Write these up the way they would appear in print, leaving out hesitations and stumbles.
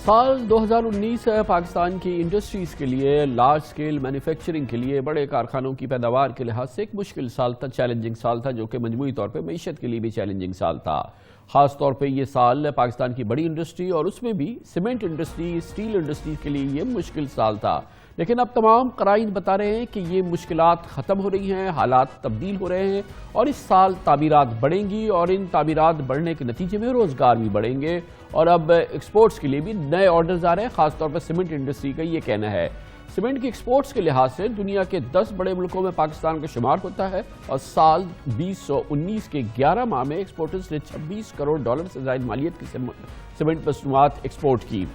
سال 2019 پاکستان کی انڈسٹریز کے لیے لارج سکیل مینوفیکچرنگ کے لیے بڑے کارخانوں کی پیداوار کے لحاظ سے ایک مشکل سال تھا، چیلنجنگ سال تھا، جو کہ مجموعی طور پہ معیشت کے لیے بھی چیلنجنگ سال تھا۔ خاص طور پہ یہ سال پاکستان کی بڑی انڈسٹری اور اس میں بھی سیمنٹ انڈسٹری، اسٹیل انڈسٹری کے لیے یہ مشکل سال تھا، لیکن اب تمام قرائن بتا رہے ہیں کہ یہ مشکلات ختم ہو رہی ہیں، حالات تبدیل ہو رہے ہیں اور اس سال تعمیرات بڑھیں گی اور ان تعمیرات بڑھنے کے نتیجے میں روزگار بھی بڑھیں گے اور اب ایکسپورٹس کے لیے بھی نئے آرڈرز آ رہے ہیں۔ خاص طور پر سیمنٹ انڈسٹری کا یہ کہنا ہے، سیمنٹ کی ایکسپورٹس کے لحاظ سے دنیا کے 10 بڑے ملکوں میں پاکستان کا شمار ہوتا ہے اور سال 2019 کے 11 ماہ میں ایکسپورٹرز نے $26 کروڑ سے زائد مالیت کی سیمنٹ مصنوعات ایکسپورٹ کی۔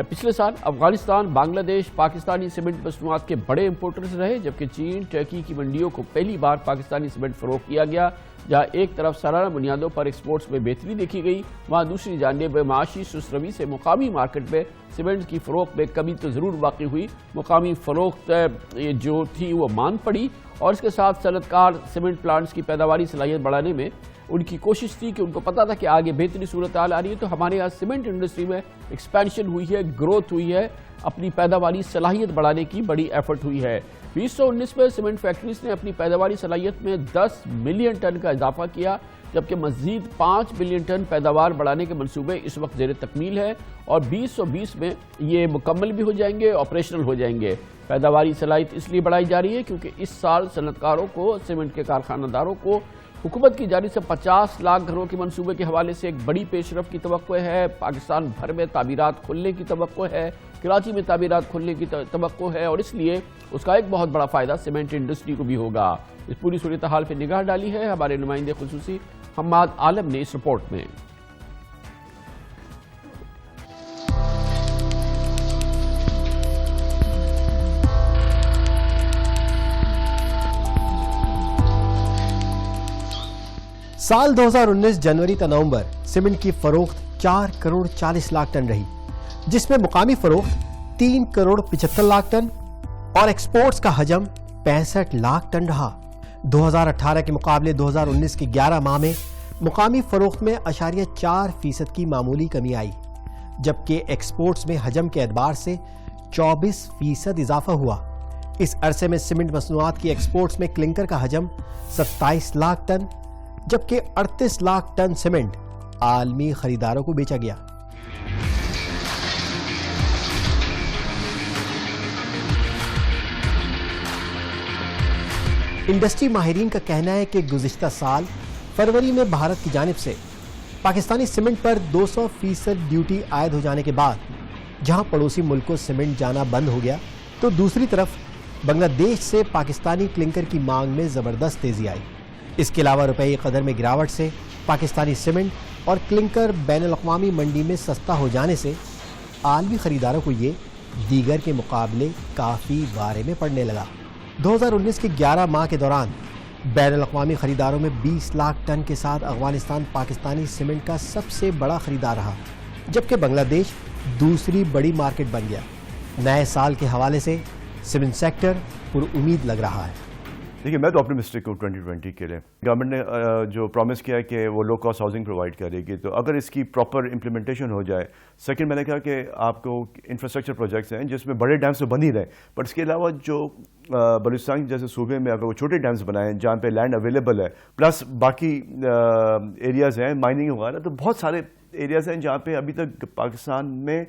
پچھلے سال افغانستان، بنگلہ دیش پاکستانی سیمنٹ مصنوعات کے بڑے امپورٹرز رہے، جبکہ چین، ٹرکی کی منڈیوں کو پہلی بار پاکستانی سیمنٹ فروخت کیا گیا۔ جہاں ایک طرف سالانہ بنیادوں پر ایکسپورٹس میں بہتری دیکھی گئی، وہاں دوسری جانب معاشی سست روی سے مقامی مارکیٹ میں سیمنٹ کی فروخت میں کمی تو ضرور واقع ہوئی۔ مقامی فروخت جو تھی وہ مان پڑی اور اس کے ساتھ صنعت کار سیمنٹ پلانٹس کی پیداواری صلاحیت بڑھانے میں ان کی کوشش تھی کہ ان کو پتا تھا کہ آگے بہتری صورتحال آ رہی ہے، تو ہمارے یہاں سیمنٹ انڈسٹری میں ایکسپینشن ہوئی ہے، گروتھ ہوئی ہے، اپنی پیداواری صلاحیت بڑھانے کی بڑی ایفرٹ ہوئی ہے۔ 2019 میں سیمنٹ فیکٹریز نے اپنی پیداواری صلاحیت میں 10 ملین ٹن کا اضافہ کیا، جبکہ مزید 5 ملین ٹن پیداوار بڑھانے کے منصوبے اس وقت زیر تکمیل ہے اور 2020 میں یہ مکمل بھی ہو جائیں گے، آپریشنل ہو جائیں گے۔ پیداواری صلاحیت اس لیے بڑھائی جا رہی ہے کیونکہ اس سال صنعت کاروں کو، سیمنٹ کے کارخانہ داروں کو حکومت کی جانب سے 50 لاکھ گھروں کے منصوبے کے حوالے سے ایک بڑی پیش رفت کی توقع ہے۔ پاکستان بھر میں تعمیرات کھلنے کی توقع ہے، کراچی میں تعمیرات کھلنے کی توقع ہے اور اس لیے اس کا ایک بہت بڑا فائدہ سیمنٹ انڈسٹری کو بھی ہوگا۔ اس پوری صورتحال پہ نگاہ ڈالی ہے ہمارے نمائندے خصوصی حماد عالم نے اس رپورٹ میں۔ سال 2019 جنوری تا نومبر سیمنٹ کی فروخت 4 کروڑ 40 لاکھ ٹن رہی، جس میں مقامی فروخت 3 کروڑ 75 لاکھ ٹن اور ایکسپورٹس کا حجم 65 لاکھ ٹن رہا۔ 2018 کے مقابلے 2019 کے 11 ماہ میں مقامی فروخت میں 0.4% کی معمولی کمی آئی، جبکہ ایکسپورٹس میں حجم کے اعتبار سے 24% اضافہ ہوا۔ اس عرصے میں سیمنٹ مصنوعات کی ایکسپورٹس میں کلنکر کا حجم 27 لاکھ ٹن جبکہ 38 لاکھ ٹن سیمنٹ عالمی خریداروں کو بیچا گیا۔ انڈسٹری ماہرین کا کہنا ہے کہ گزشتہ سال فروری میں بھارت کی جانب سے پاکستانی سیمنٹ پر 200% ڈیوٹی عائد ہو جانے کے بعد جہاں پڑوسی ملک کو سیمنٹ جانا بند ہو گیا، تو دوسری طرف بنگلہ دیش سے پاکستانی کلنکر کی مانگ میں زبردست تیزی آئی۔ اس کے علاوہ روپے قدر میں گراوٹ سے پاکستانی سیمنٹ اور کلنکر بین الاقوامی منڈی میں سستا ہو جانے سے عالمی خریداروں کو یہ دیگر کے مقابلے کافی بارے میں پڑنے لگا۔ 2019 کے 11 ماہ کے دوران بین الاقوامی خریداروں میں 20 لاکھ ٹن کے ساتھ افغانستان پاکستانی سیمنٹ کا سب سے بڑا خریدار رہا، جبکہ بنگلہ دیش دوسری بڑی مارکیٹ بن گیا۔ نئے سال کے حوالے سے سیمنٹ سیکٹر پر امید لگ رہا ہے۔ دیکھیے، میں تو اپٹمسٹک ہوں 2020 کے لیے۔ گورنمنٹ نے جو پرومس کیا ہے کہ وہ لو کاسٹ ہاؤسنگ پرووائڈ کرے گی، تو اگر اس کی پراپر امپلیمنٹیشن ہو جائے۔ سیکنڈ، میں نے کہا کہ آپ کو انفراسٹرکچر پروجیکٹس ہیں جس میں بڑے ڈیمز تو بن ہی رہے، بٹ اس کے علاوہ جو بلوچستان جیسے صوبے میں اگر وہ چھوٹے ڈیمز بنائیں جہاں پہ لینڈ اویلیبل ہے، پلس باقی ایریاز ہیں مائننگ وغیرہ، تو بہت سارے ایریاز ہیں جہاں پہ ابھی تک پاکستان میں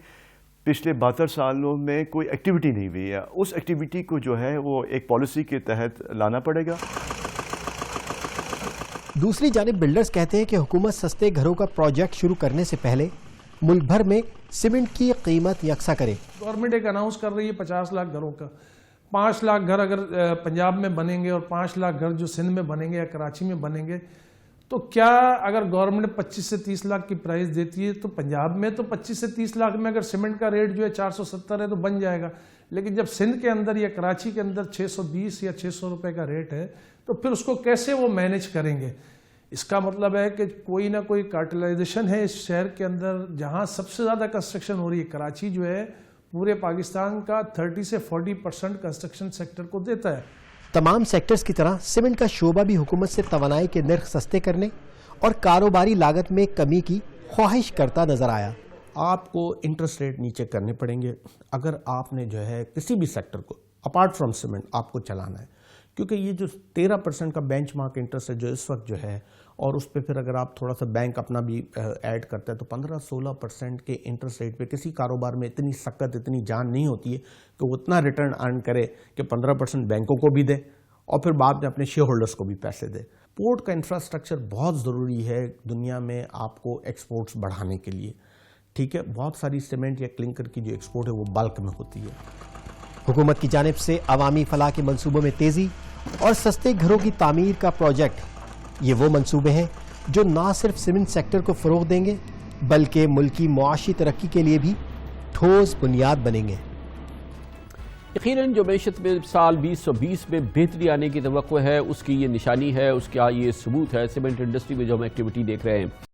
پچھلے 72 سالوں میں کوئی ایکٹیویٹی نہیں ہوئی ہے۔ اس ایکٹیویٹی کو جو ہے وہ ایک پالیسی کے تحت لانا پڑے گا۔ دوسری جانب بلڈرز کہتے ہیں کہ حکومت سستے گھروں کا پروجیکٹ شروع کرنے سے پہلے ملک بھر میں سیمنٹ کی قیمت یکساں کرے۔ گورنمنٹ ایک اناؤنس کر رہی ہے 50 لاکھ گھروں کا، 5 لاکھ گھر اگر پنجاب میں بنیں گے اور 5 لاکھ گھر جو سندھ میں بنیں گے یا کراچی میں بنیں گے، تو کیا اگر گورنمنٹ 25 سے 30 لاکھ کی پرائز دیتی ہے تو پنجاب میں تو 25 سے 30 لاکھ میں اگر سیمنٹ کا ریٹ جو ہے 470 ہے تو بن جائے گا، لیکن جب سندھ کے اندر یا کراچی کے اندر 620 یا 600 روپے کا ریٹ ہے تو پھر اس کو کیسے وہ مینیج کریں گے؟ اس کا مطلب ہے کہ کوئی نہ کوئی کارٹلائزیشن ہے اس شہر کے اندر جہاں سب سے زیادہ کنسٹرکشن ہو رہی ہے۔ کراچی جو ہے پورے پاکستان کا 30 سے 40% کنسٹرکشن سیکٹر کو دیتا ہے۔ تمام سیکٹرز کی طرح سیمنٹ کا شعبہ بھی حکومت سے توانائی کے نرخ سستے کرنے اور کاروباری لاگت میں کمی کی خواہش کرتا نظر آیا۔ آپ کو انٹرسٹ ریٹ نیچے کرنے پڑیں گے اگر آپ نے جو ہے کسی بھی سیکٹر کو اپارٹ فرام سیمنٹ آپ کو چلانا ہے، کیونکہ یہ جو 13% کا بینچ مارک انٹرسٹ ہے جو اس وقت جو ہے، اور اس پہ پھر اگر آپ تھوڑا سا بینک اپنا بھی ایڈ کرتا ہے تو 15-16% کے انٹرسٹ ریٹ پہ کسی کاروبار میں اتنی سخت اتنی جان نہیں ہوتی ہے کہ وہ اتنا ریٹرن ارن کرے کہ 15% بینکوں کو بھی دے اور پھر بعد میں اپنے شیئر ہولڈرز کو بھی پیسے دے۔ پورٹ کا انفراسٹرکچر بہت ضروری ہے دنیا میں آپ کو ایکسپورٹس بڑھانے کے لیے، ٹھیک ہے؟ بہت ساری سیمنٹ یا کلنکر کی جو ایکسپورٹ ہے وہ بلک میں ہوتی ہے۔ حکومت کی جانب سے عوامی فلاح کے منصوبوں میں تیزی اور سستے گھروں کی تعمیر کا پروجیکٹ، یہ وہ منصوبے ہیں جو نہ صرف سیمنٹ سیکٹر کو فروغ دیں گے بلکہ ملکی معاشی ترقی کے لیے بھی ٹھوس بنیاد بنیں گے۔ یقیناً جو معیشت میں سال 2020 میں بہتری آنے کی توقع ہے اس کی یہ نشانی ہے، اس کا یہ ثبوت ہے سیمنٹ انڈسٹری میں جو ہم ایکٹیویٹی دیکھ رہے ہیں۔